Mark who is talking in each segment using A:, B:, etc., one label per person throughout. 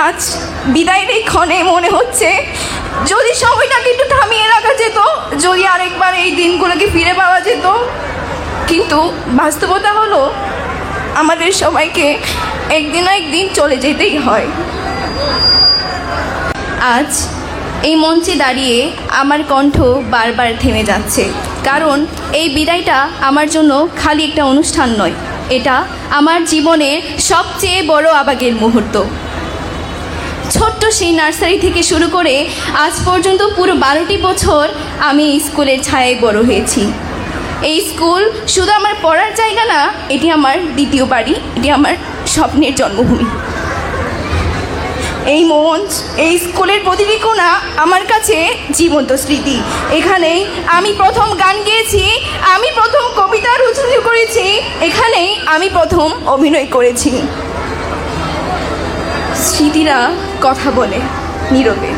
A: আজ বিদায়ের এই ক্ষণে মনে হচ্ছে যদি সময়টাকে একটু থামিয়ে রাখা যেত, যদি আরেকবার এই দিনগুলোকে ফিরে পাওয়া যেত। কিন্তু বাস্তবতা হলো আমাদের সবাইকে একদিন না একদিন চলে যেতেই হয়। আজ এই মঞ্চে দাঁড়িয়ে আমার কণ্ঠ বারবার থেমে যাচ্ছে, কারণ এই বিদায়টা আমার জন্য খালি একটা অনুষ্ঠান নয়, এটা আমার জীবনের সবচেয়ে বড় আবেগের মুহূর্ত। ছোট্ট সেই নার্সারি থেকে শুরু করে আজ পর্যন্ত পুরো 12টি বছর আমি এই স্কুলের ছায়ায় বড় হয়েছি। এই স্কুল শুধু আমার পড়ার জায়গা না, এটি আমার দ্বিতীয় বাড়ি, এটি আমার স্বপ্নের জন্মভূমি। এই মঞ্চ, এই স্কুলের প্রতিটি কোণা আমার কাছে জীবন্ত স্মৃতি। এখানেই আমি প্রথম গান গেয়েছি, আমি প্রথম কবিতা রচনা করেছি, এখানেই আমি প্রথম অভিনয় করেছি। স্মৃতিরা কথা বলে নীরবে,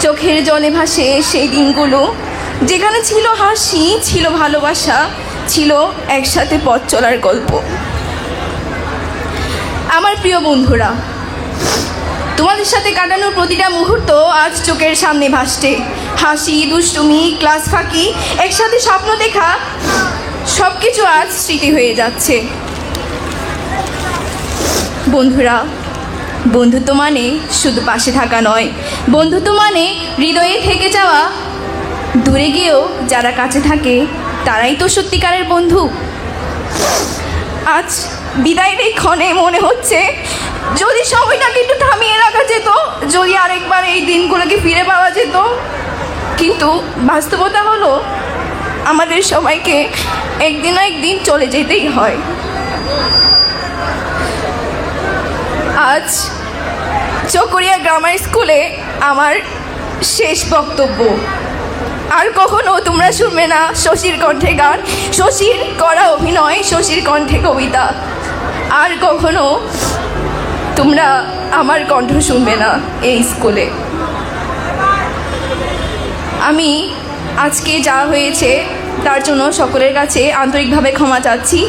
A: চোখের জলে ভাসে সেই দিনগুলো যেখানে ছিল হাসি, ছিল ভালোবাসা, ছিল একসাথে পথ চলার গল্প। আমার প্রিয় বন্ধুরা, তোমাদের সাথে কাটানোর প্রতিটা মুহূর্ত আজ চোখের সামনে ভাসছে। হাসি, দুষ্টুমি, ক্লাস ফাঁকি, একসাথে স্বপ্ন দেখা, সব কিছু আজ স্মৃতি হয়ে যাচ্ছে। বন্ধুরা, বন্ধুত্ব মানে শুধু পাশে থাকা নয়, বন্ধুত্ব মানে হৃদয়ে থেকে যাওয়া। দূরে গিয়েও যারা কাছে থাকে তারাই তো সত্যিকারের বন্ধু। আজ বিদায়ের এই ক্ষণে মনে হচ্ছে যদি সময়টাকে একটু থামিয়ে রাখা যেত, যদি আরেকবার এই দিনগুলোকে ফিরে পাওয়া যেত। কিন্তু বাস্তবতা হলো আমাদের সবাইকে একদিন না একদিন চলে যেতেই হয়। আজ চকরিয়া গ্রামার স্কুলে আমার শেষ বক্তব্য। আর কখনো তোমরা শুনবে না শশীর কণ্ঠে গান, শশীর করা অভিনয়, শশীর কণ্ঠে কবিতা। আর কখনো তোমরা আমার কণ্ঠ শুনবে না এই স্কুলে। আমি আজকে যা হয়েছে তার জন্য সকলের কাছে আন্তরিকভাবে ক্ষমা চাচ্ছি।